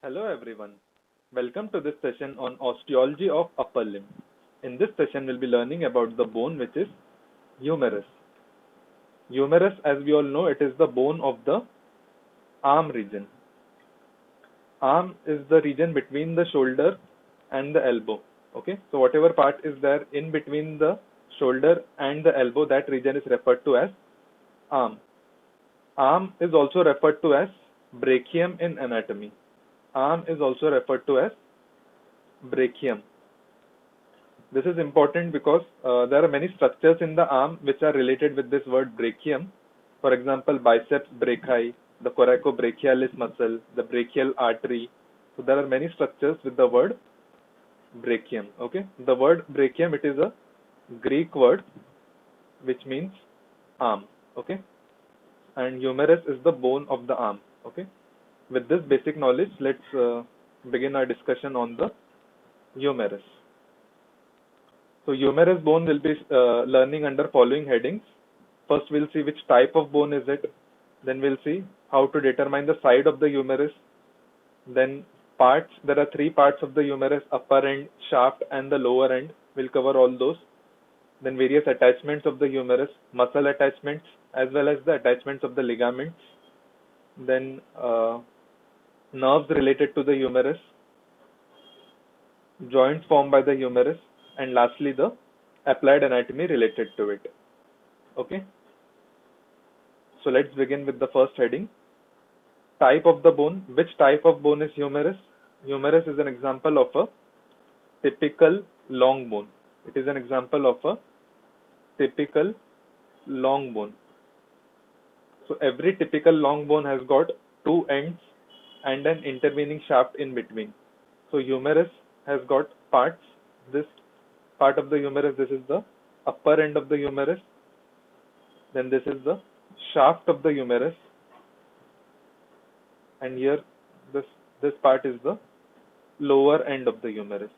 Hello everyone. Welcome to this session on osteology of upper limb. In this session, we'll be learning about the bone which is humerus. Humerus, as we all know, it is the bone of the arm region. Arm is the region between the shoulder and the elbow. Okay, so whatever part is there in between the shoulder and the elbow, that region is referred to as arm. Arm is also referred to as brachium in anatomy. Arm is also referred to as brachium. This is important because there are many structures in the arm which are related with this word brachium. For example, biceps brachii, the coracobrachialis muscle, the brachial artery. So there are many structures with the word brachium. Okay, the word brachium, it is a Greek word which means arm. Okay, and humerus is the bone of the arm. Okay, with this basic knowledge, let's begin our discussion on the humerus. So humerus bone will be learning under following headings. First, we'll see which type of bone is it. Then we'll see how to determine the side of the humerus. Then parts, there are three parts of the humerus, upper end, shaft, and the lower end. We'll cover all those. Then various attachments of the humerus, muscle attachments, as well as the attachments of the ligaments. Then nerves related to the humerus, joints formed by the humerus, and lastly the applied anatomy related to it. Okay, so let's begin with the first heading. Type of the bone. Which type of bone is humerus? Humerus is an example of a typical long bone. It is an example of a typical long bone. So every typical long bone has got two ends and an intervening shaft in between. So humerus has got parts. This part of the humerus, this is the upper end of the humerus. Then this is the shaft of the humerus. And here this part is the lower end of the humerus.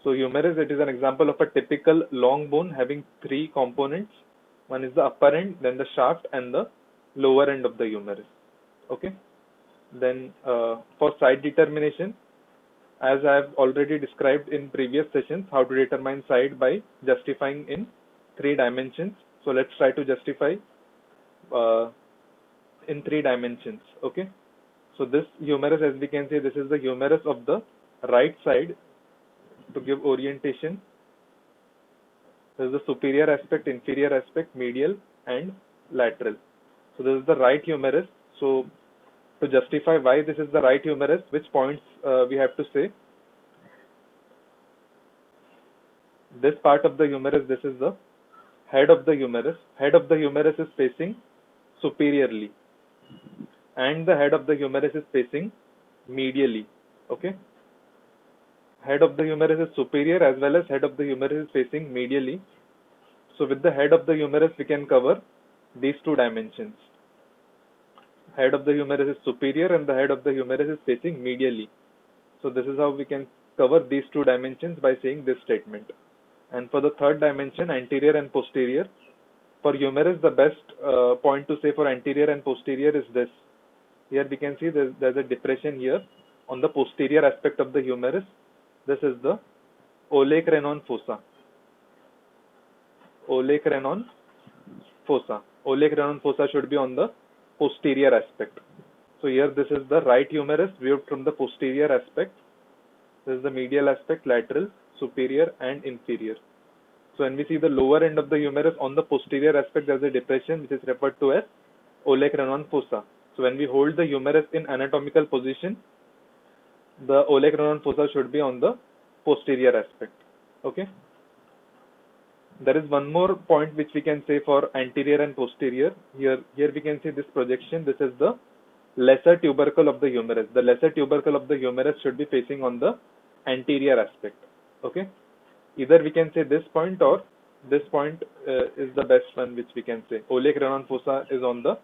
So humerus, it is an example of a typical long bone having three components. One is the upper end, then the shaft, and the lower end of the humerus. Okay. Then for side determination, as I have already described in previous sessions, how to determine side by justifying in three dimensions. So let's try to justify in three dimensions. Okay. So this humerus, as we can see, this is the humerus of the right side. To give orientation, there is the superior aspect, inferior aspect, medial, and lateral. So this is the right humerus. So to justify why this is the right humerus, which points we have to say. This part of the humerus, this is the head of the humerus. Head of the humerus is facing superiorly, and the head of the humerus is facing medially. Okay. Head of the humerus is superior as well as head of the humerus is facing medially. So with the head of the humerus, we can cover these two dimensions. Head of the humerus is superior and the head of the humerus is facing medially. So this is how we can cover these two dimensions by saying this statement. And for the third dimension, anterior and posterior, for humerus, the best point to say for anterior and posterior is this. Here we can see there's a depression here on the posterior aspect of the humerus. This is the olecranon fossa. Olecranon fossa. Olecranon fossa should be on the posterior aspect. So here this is the right humerus viewed from the posterior aspect. This is the medial aspect, lateral, superior, and inferior. So when we see the lower end of the humerus on the posterior aspect, there is a depression which is referred to as olecranon fossa. So when we hold the humerus in anatomical position, the olecranon fossa should be on the posterior aspect. Okay. There is one more point which we can say for anterior and posterior. Here we can see this projection. This is the lesser tubercle of the humerus. The lesser tubercle of the humerus should be facing on the anterior aspect. Okay. Either we can say this point or this point is the best one which we can say. Olecranon fossa is on the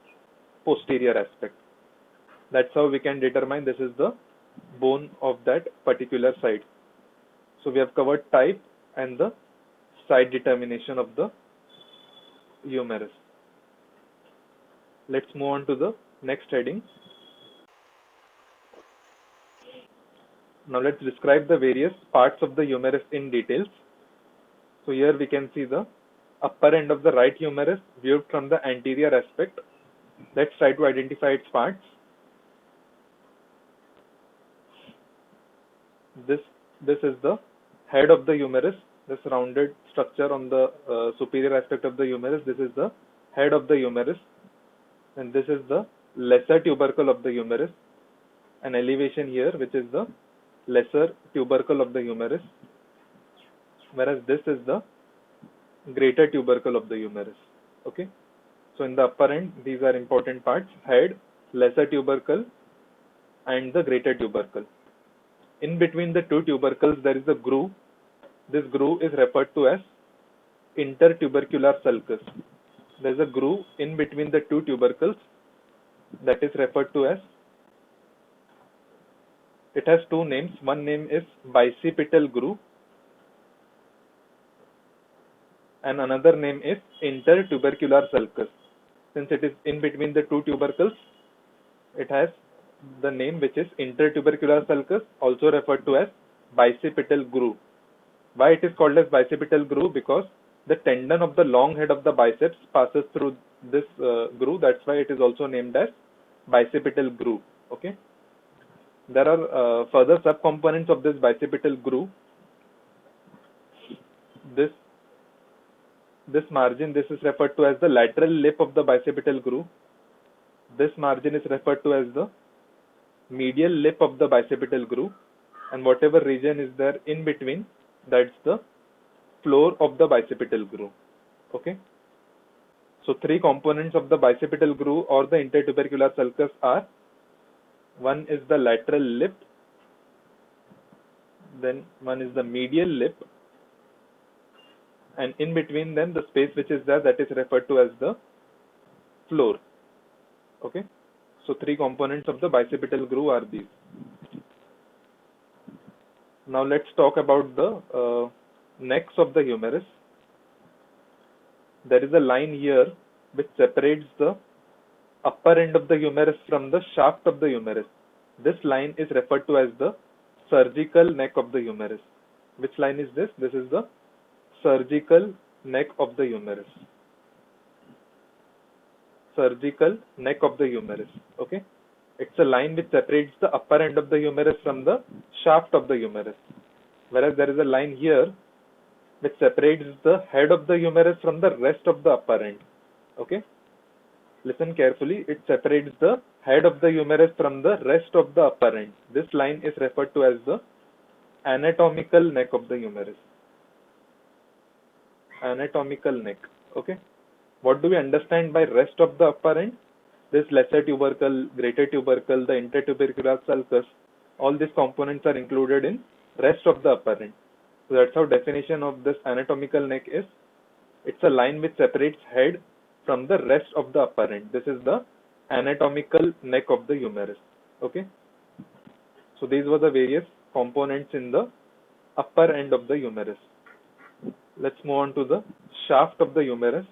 posterior aspect. That's how we can determine this is the bone of that particular side. So we have covered type and the side determination of the humerus. Let's move on to the next heading. Now let's describe the various parts of the humerus in details. So here we can see the upper end of the right humerus viewed from the anterior aspect. Let's try to identify its parts. This is the head of the humerus, this rounded structure on the superior aspect of the humerus. This is the head of the humerus, and this is the lesser tubercle of the humerus. An elevation here, which is the lesser tubercle of the humerus, whereas this is the greater tubercle of the humerus. Okay, so in the upper end, these are important parts: head, lesser tubercle, and the greater tubercle. In between the two tubercles, there is a groove. This groove is referred to as intertubercular sulcus. There is a groove in between the two tubercles that is referred to as, it has two names. One name is bicipital groove and another name is intertubercular sulcus. Since it is in between the two tubercles, it has the name which is intertubercular sulcus, also referred to as bicipital groove. Why it is called as bicipital groove? Because the tendon of the long head of the biceps passes through this groove. That's why it is also named as bicipital groove. Okay. There are further subcomponents of this bicipital groove. This margin, this is referred to as the lateral lip of the bicipital groove. This margin is referred to as the medial lip of the bicipital groove, and whatever region is there in between, that's the floor of the bicipital groove. Okay. So three components of the bicipital groove or the intertubercular sulcus are: one is the lateral lip, then one is the medial lip, and in between them the space which is there, that is referred to as the floor. Okay. So three components of the bicipital groove are these. Now let's talk about the necks of the humerus. There is a line here which separates the upper end of the humerus from the shaft of the humerus. This line is referred to as the surgical neck of the humerus. Which line is this? This is the surgical neck of the humerus. Surgical neck of the humerus. Okay. It's a line which separates the upper end of the humerus from the shaft of the humerus. Whereas there is a line here which separates the head of the humerus from the rest of the upper end. Okay. Listen carefully. It separates the head of the humerus from the rest of the upper end. This line is referred to as the anatomical neck of the humerus. Anatomical neck. Okay. What do we understand by rest of the upper end? This lesser tubercle, greater tubercle, the intertubercular sulcus, all these components are included in rest of the upper end. So that's how definition of this anatomical neck is. It's a line which separates head from the rest of the upper end. This is the anatomical neck of the humerus. Okay. So these were the various components in the upper end of the humerus. Let's move on to the shaft of the humerus.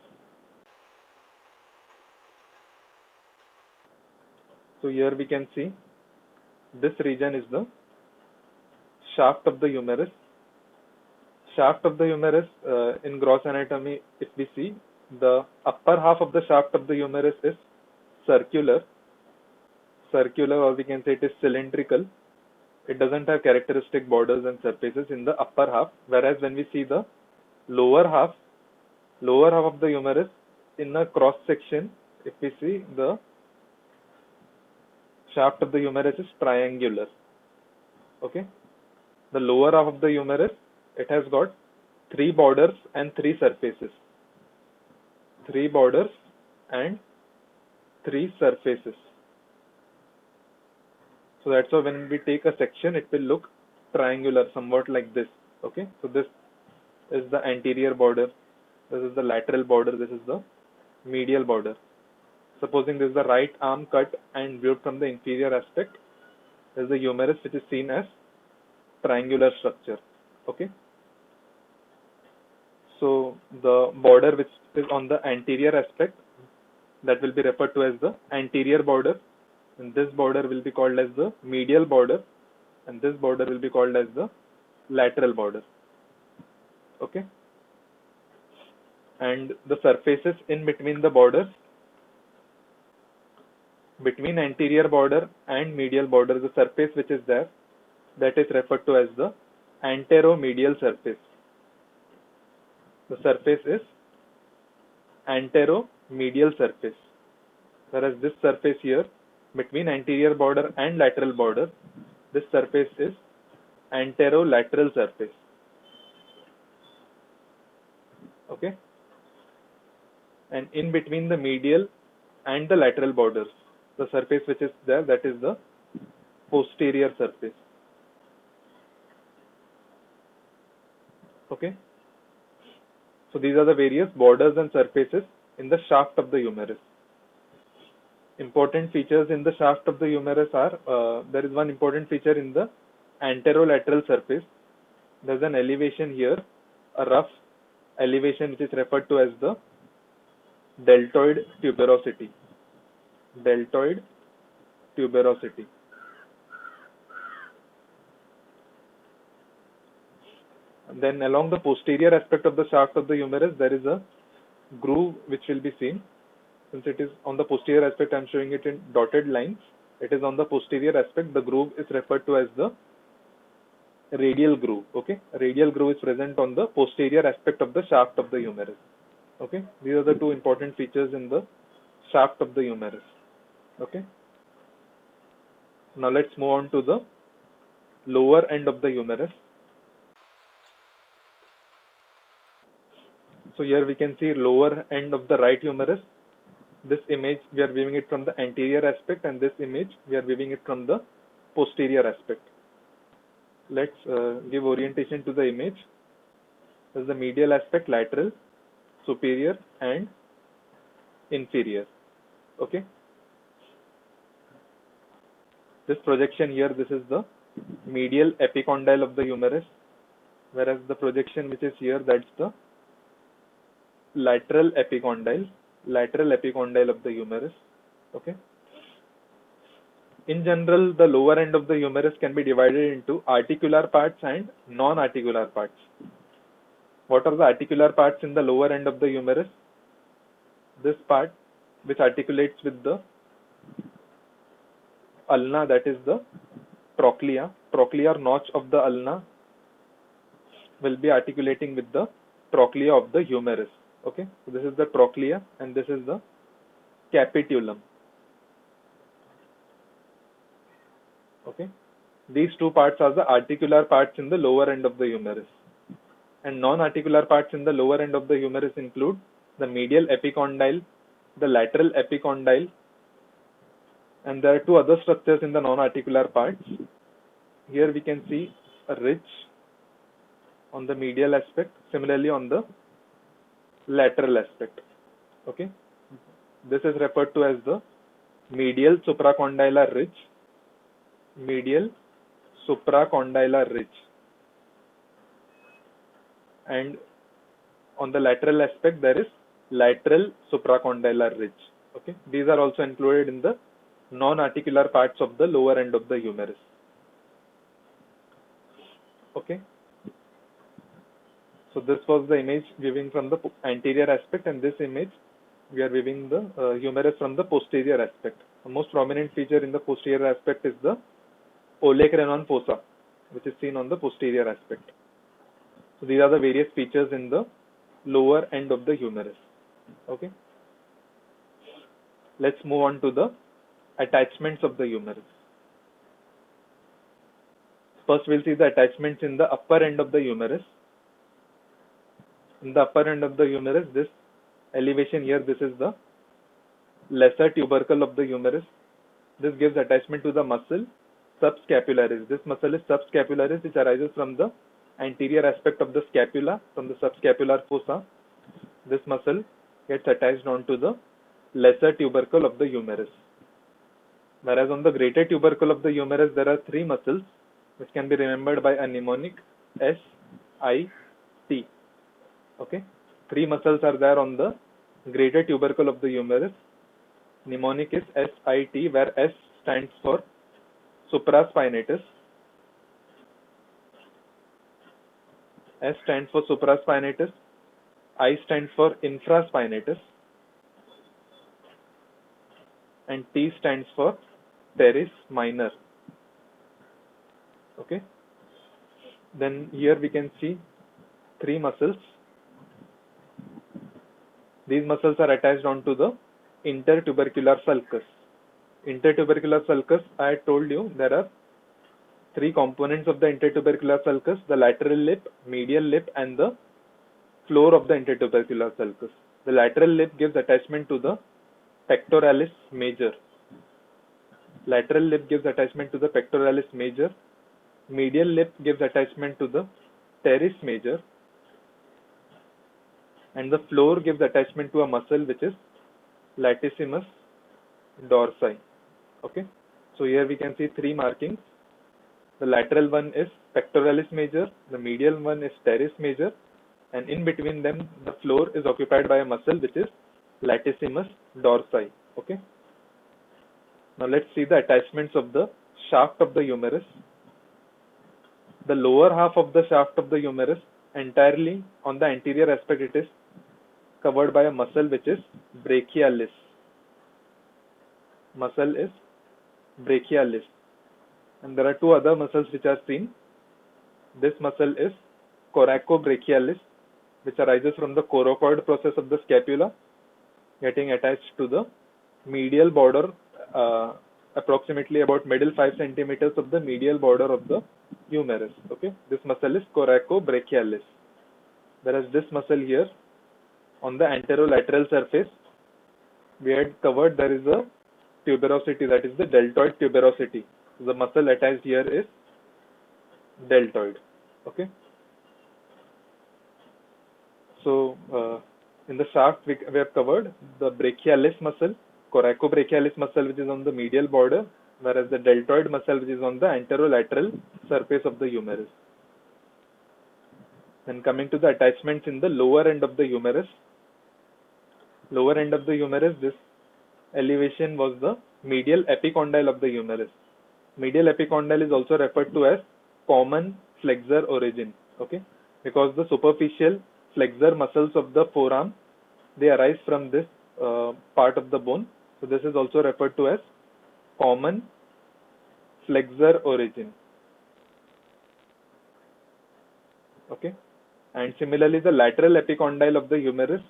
So here we can see this region is the shaft of the humerus. Shaft of the humerus in gross anatomy, if we see, the upper half of the shaft of the humerus is circular, or we can say it is cylindrical. It doesn't have characteristic borders and surfaces in the upper half, whereas when we see the lower half of the humerus in a cross section, if we see, the shaft of the humerus is triangular. Okay. The lower half of the humerus, it has got three borders and three surfaces. Three borders and three surfaces. So that's why when we take a section, it will look triangular, somewhat like this. Okay. So this is the anterior border. This is the lateral border. This is the medial border. Supposing this is the right arm cut and viewed from the inferior aspect, this is the humerus which is seen as triangular structure. Okay. So the border which is on the anterior aspect, that will be referred to as the anterior border, and this border will be called as the medial border, and this border will be called as the lateral border. Okay, and the surfaces in between the borders, between anterior border and medial border, the surface which is there, that is referred to as the anteromedial surface. The surface is anteromedial surface, whereas this surface here between anterior border and lateral border, this surface is anterolateral surface. Okay, and in between the medial and the lateral borders, the surface which is there, that is the posterior surface. Okay, so these are the various borders and surfaces in the shaft of the humerus. Important features in the shaft of the humerus are, there is one important feature in the anterolateral surface. There's an elevation here, a rough elevation which is referred to as the deltoid tuberosity. Deltoid tuberosity. And then along the posterior aspect of the shaft of the humerus, there is a groove which will be seen. Since it is on the posterior aspect, I am showing it in dotted lines. It is on the posterior aspect. The groove is referred to as the radial groove. Okay, radial groove is present on the posterior aspect of the shaft of the humerus. Okay, these are the two important features in the shaft of the humerus. Okay, now let's move on to the lower end of the humerus. So here we can see lower end of the right humerus. This image we are viewing it from the anterior aspect, and this image we are viewing it from the posterior aspect. Let's give orientation to the image. This is the medial aspect, lateral, superior and inferior. Okay, this projection here, this is the medial epicondyle of the humerus, whereas the projection which is here, that's the lateral epicondyle of the humerus. Okay, in general, the lower end of the humerus can be divided into articular parts and non-articular parts. What are the articular parts in the lower end of the humerus? This part which articulates with the ulna, that is the trochlea. Trochlear notch of the ulna will be articulating with the trochlea of the humerus. Okay, so this is the trochlea and this is the capitulum. Okay, these two parts are the articular parts in the lower end of the humerus. And non-articular parts in the lower end of the humerus include the medial epicondyle, the lateral epicondyle, and there are two other structures in the non-articular parts. Here we can see a ridge on the medial aspect, similarly on the lateral aspect. Okay, this is referred to as the medial supracondylar ridge. Medial supracondylar ridge. And on the lateral aspect, there is lateral supracondylar ridge. Okay, these are also included in the non-articular parts of the lower end of the humerus. Okay, so this was the image viewing from the anterior aspect, and this image we are viewing the humerus from the posterior aspect. The most prominent feature in the posterior aspect is the olecranon fossa, which is seen on the posterior aspect. So these are the various features in the lower end of the humerus. Okay, let's move on to the attachments of the humerus. First, we'll see the attachments in the upper end of the humerus. In the upper end of the humerus, this elevation here, this is the lesser tubercle of the humerus. This gives attachment to the muscle subscapularis. This muscle is subscapularis, which arises from the anterior aspect of the scapula, from the subscapular fossa. This muscle gets attached onto the lesser tubercle of the humerus. Whereas on the greater tubercle of the humerus, there are three muscles which can be remembered by a mnemonic S, I, T. Okay, three muscles are there on the greater tubercle of the humerus. Mnemonic is S, I, T, where S stands for supraspinatus, S stands for supraspinatus, I stands for infraspinatus, and T stands for teres minor. Okay. Then here we can see three muscles. These muscles are attached onto the intertubercular sulcus. Intertubercular sulcus, I told you there are three components of the intertubercular sulcus: the lateral lip, medial lip, and the floor of the intertubercular sulcus. The lateral lip gives attachment to the pectoralis major. Lateral lip gives attachment to the pectoralis major. Medial lip gives attachment to the teres major. And the floor gives attachment to a muscle which is latissimus dorsi. Okay. So here we can see three markings. The lateral one is pectoralis major, the medial one is teres major, and in between them the floor is occupied by a muscle which is latissimus dorsi. Okay. Now let's see the attachments of the shaft of the humerus. The lower half of the shaft of the humerus, entirely on the anterior aspect, it is covered by a muscle which is brachialis. Muscle is brachialis. And there are two other muscles which are seen. This muscle is coracobrachialis, which arises from the coracoid process of the scapula, getting attached to the medial border, approximately about middle 5 centimeters of the medial border of the humerus. Okay, this muscle is coracobrachialis. Whereas this muscle here, on the anterolateral surface, we had covered there is a tuberosity, that is the deltoid tuberosity. The muscle attached here is deltoid. Okay. So in the shaft we have covered the brachialis muscle, coracobrachialis muscle, which is on the medial border, whereas the deltoid muscle, which is on the anterolateral surface of the humerus. Then coming to the attachments in the lower end of the humerus. Lower end of the humerus, this elevation was the medial epicondyle of the humerus. Medial epicondyle is also referred to as common flexor origin. Okay, because the superficial flexor muscles of the forearm, they arise from this part of the bone. So this is also referred to as common flexor origin. Okay, and similarly the lateral epicondyle of the humerus,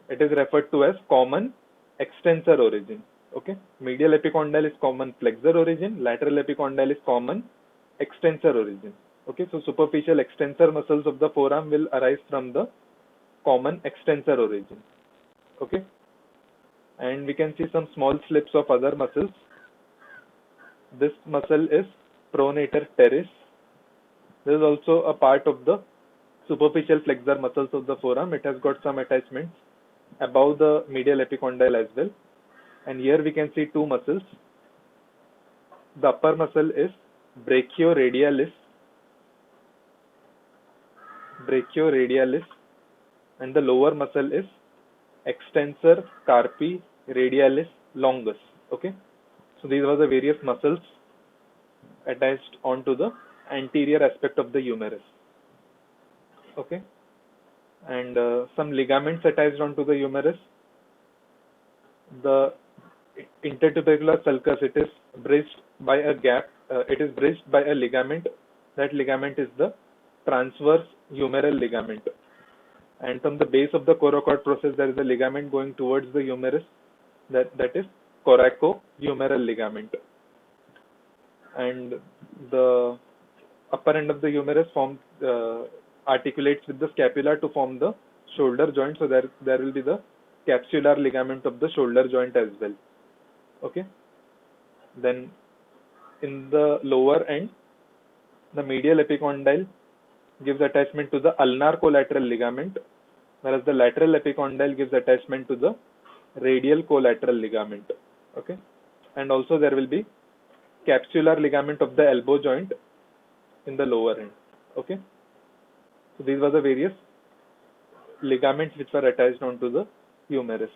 it is referred to as common extensor origin. Okay, medial epicondyle is common flexor origin, lateral epicondyle is common extensor origin. Okay, so superficial extensor muscles of the forearm will arise from the common extensor origin. Okay, and we can see some small slips of other muscles. This muscle is pronator teres. This is also a part of the superficial flexor muscles of the forearm. It has got some attachments above the medial epicondyle as well. And here we can see two muscles. The upper muscle is brachioradialis, and the lower muscle is extensor carpi radialis longus. Okay, so these are the various muscles attached onto the anterior aspect of the humerus. Okay, and some ligaments attached onto the humerus. The intertubercular sulcus, it is bridged by a gap. It is bridged by a ligament. That ligament is the transverse humeral ligament. And from the base of the coracoid process, there is a ligament going towards the humerus. That is coracohumeral ligament. And the upper end of the humerus articulates with the scapula to form the shoulder joint. So there will be the capsular ligament of the shoulder joint as well. Okay. Then in the lower end, the medial epicondyle gives attachment to the ulnar collateral ligament, whereas the lateral epicondyle gives attachment to the radial collateral ligament. Okay, and also there will be capsular ligament of the elbow joint in the lower end. Okay, so these were the various ligaments which were attached onto the humerus.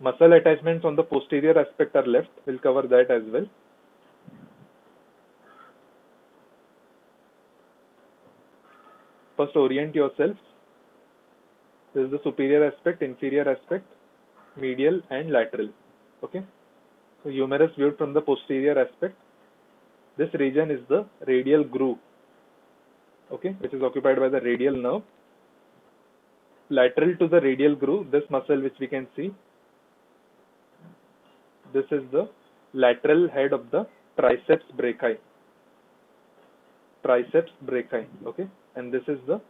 Muscle attachments on the posterior aspect are left. We'll cover that as well. First, orient yourself. This is the superior aspect, inferior aspect, medial and lateral. Okay. So humerus viewed from the posterior aspect. This region is the radial groove. Okay, which is occupied by the radial nerve. Lateral to the radial groove, this muscle which we can see, this is the lateral head of the triceps brachii. Triceps brachii. Okay, and this is the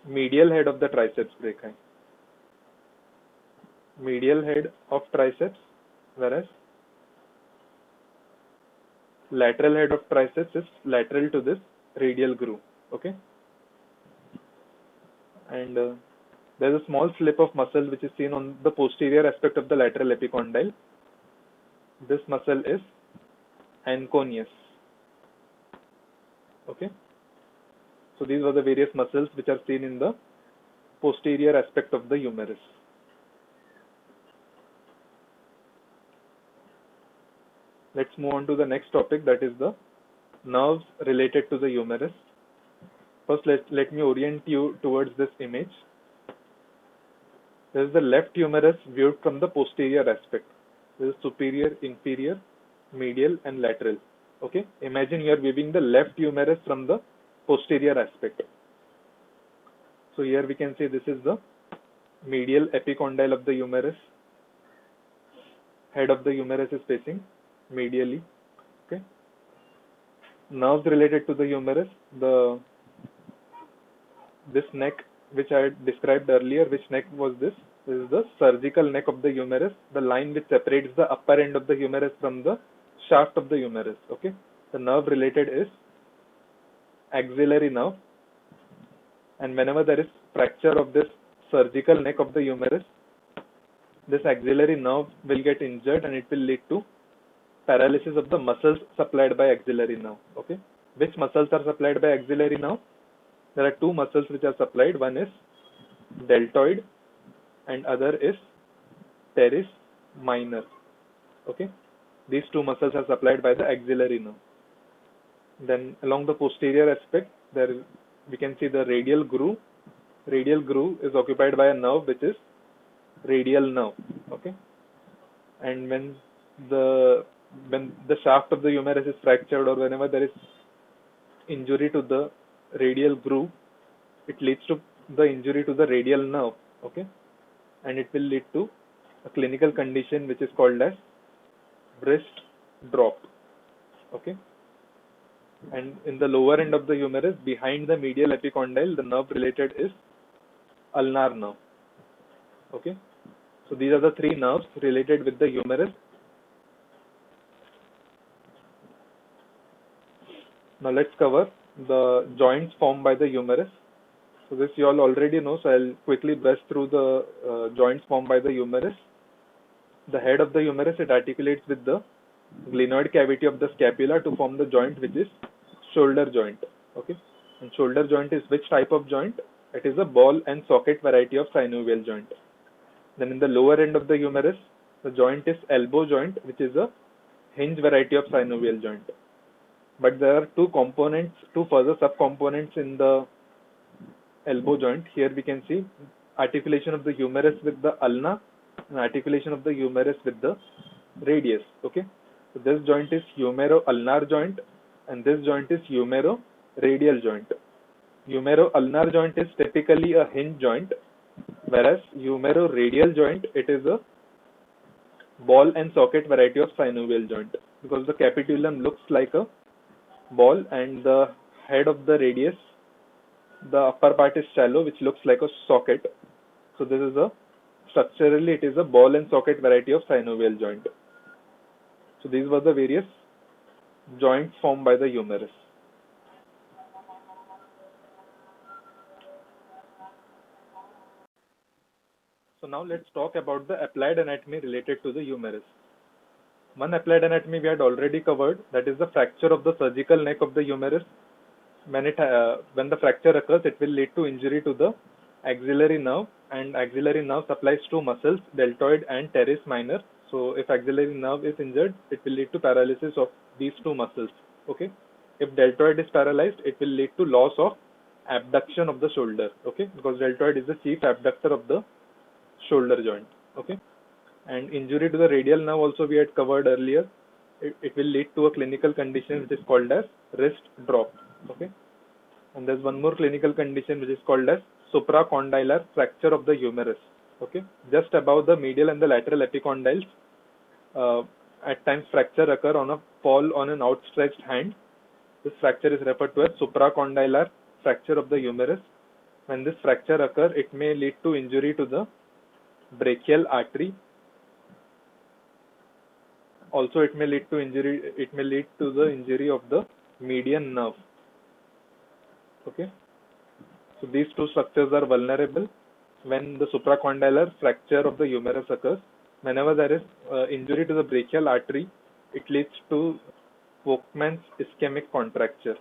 medial head of the triceps brachii. Medial head of triceps, whereas lateral head of triceps is lateral to this radial groove. Okay, and there's a small slip of muscle which is seen on the posterior aspect of the lateral epicondyle. This muscle is anconeus. Okay, so these were the various muscles which are seen in the posterior aspect of the humerus. Let's move on to the next topic, that is the nerves related to the humerus. First, let me orient you towards this image. This is the left humerus viewed from the posterior aspect. This is superior, inferior, medial and lateral. Okay, imagine you are viewing the left humerus from the posterior aspect. So here we can see this is the medial epicondyle of the humerus. Head of the humerus is facing medially. Okay, nerves related to the humerus, this neck which I had described earlier. Which neck was this? This is the surgical neck of the humerus, the line which separates the upper end of the humerus from the shaft of the humerus. Okay, the nerve related is axillary nerve, and whenever there is fracture of this surgical neck of the humerus, this axillary nerve will get injured and it will lead to paralysis of the muscles supplied by axillary nerve. Okay, which muscles are supplied by axillary nerve? There are two muscles which are supplied. One is deltoid and other is teres minor. Okay, these two muscles are supplied by the axillary nerve. Then along the posterior aspect, there we can see the radial groove. Radial groove is occupied by a nerve which is radial nerve. Okay, and when the shaft of the humerus is fractured, or whenever there is injury to the radial groove, it leads to the injury to the radial nerve. Okay, and it will lead to a clinical condition which is called as wrist drop. Okay, and in the lower end of the humerus, behind the medial epicondyle, the nerve related is ulnar nerve. Okay, so these are the three nerves related with the humerus. Now let's cover the joints formed by the humerus. So this you all already know, so I'll quickly brush through the joints formed by the humerus. The head of the humerus, it articulates with the glenoid cavity of the scapula to form the joint which is shoulder joint. Okay, and shoulder joint is which type of joint? It is a ball and socket variety of synovial joint. Then in the lower end of the humerus, the joint is elbow joint, which is a hinge variety of synovial joint. But there are two further subcomponents in the elbow joint. Here we can see articulation of the humerus with the ulna and articulation of the humerus with the radius. Okay, so this joint is humero-ulnar joint and this joint is humero-radial joint. Humero-ulnar joint is typically a hinge joint, whereas humero-radial joint, it is a ball and socket variety of synovial joint, because the capitulum looks like a ball and the head of the radius, the upper part is shallow, which looks like a socket. So this is structurally it is a ball and socket variety of synovial joint. So these were the various joints formed by the humerus. So now let's talk about the applied anatomy related to the humerus. One applied anatomy we had already covered, that is the fracture of the surgical neck of the humerus. When the fracture occurs, it will lead to injury to the axillary nerve, and axillary nerve supplies two muscles, deltoid and teres minor. So if axillary nerve is injured, it will lead to paralysis of these two muscles. Okay, if deltoid is paralyzed, it will lead to loss of abduction of the shoulder, okay, because deltoid is the chief abductor of the shoulder joint, okay. And injury to the radial nerve also we had covered earlier. It will lead to a clinical condition which is called as wrist drop, okay. And there's one more clinical condition which is called as supracondylar fracture of the humerus, okay. Just above the medial and the lateral epicondyles, uh, at times fracture occur on a fall on an outstretched hand. This fracture is referred to as supracondylar fracture of the humerus. When this fracture occurs, it may lead to injury to the brachial artery. Also, it may lead to the injury of the median nerve. Okay. So these two structures are vulnerable when the supracondylar fracture of the humerus occurs. Whenever there is injury to the brachial artery, it leads to Volkmann's ischemic contracture.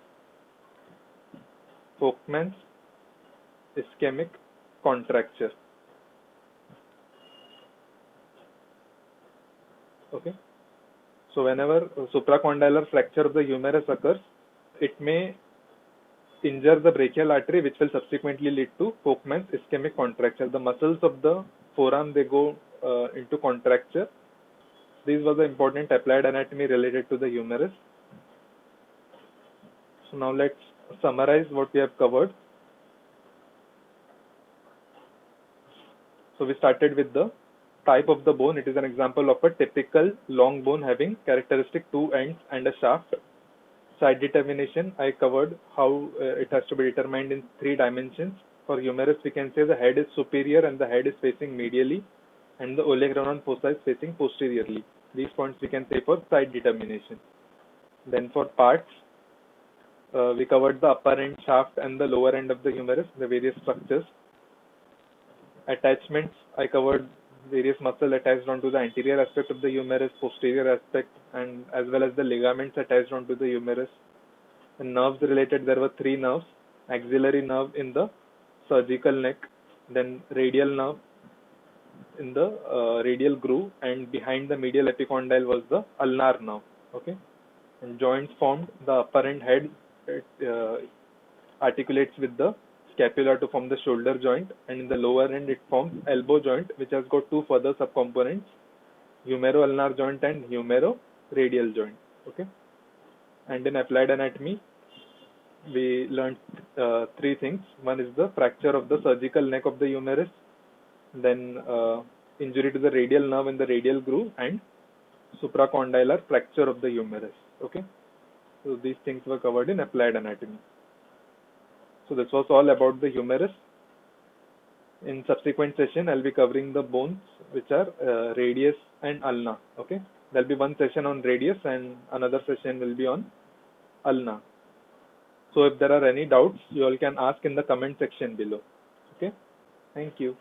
Volkmann's ischemic contracture. Okay. So whenever supracondylar fracture of the humerus occurs, it may injure the brachial artery, which will subsequently lead to Volkmann's ischemic contracture. The muscles of the forearm, they go into contracture. These were the important applied anatomy related to the humerus. So now let's summarize what we have covered. So we started with the type of the bone. It is an example of a typical long bone having characteristic two ends and a shaft. Side determination, I covered how it has to be determined in 3 dimensions. For humerus, we can say the head is superior and the head is facing medially, and the olecranon fossa is facing posteriorly. These points we can say for side determination. Then for parts, we covered the upper end shaft and the lower end of the humerus, the various structures. Attachments, I covered various muscles attached onto the anterior aspect of the humerus, posterior aspect, and as well as the ligaments attached onto the humerus. And nerves related, there were 3 nerves: axillary nerve in the surgical neck, then radial nerve in the radial groove, and behind the medial epicondyle was the ulnar nerve. Okay, and joints formed. The upper end head, it, articulates with the scapula to form the shoulder joint, and in the lower end it forms elbow joint, which has got 2 further subcomponents: humero-ulnar joint and humero-radial joint. Okay, and in applied anatomy, we learned 3 things. One is the fracture of the surgical neck of the humerus, then injury to the radial nerve in the radial groove, and supracondylar fracture of the humerus. Okay, so these things were covered in applied anatomy. So this was all about the humerus. In subsequent session, I'll be covering the bones which are radius and ulna. Okay, there'll be one session on radius and another session will be on ulna. So if there are any doubts, you all can ask in the comment section below. Okay, thank you.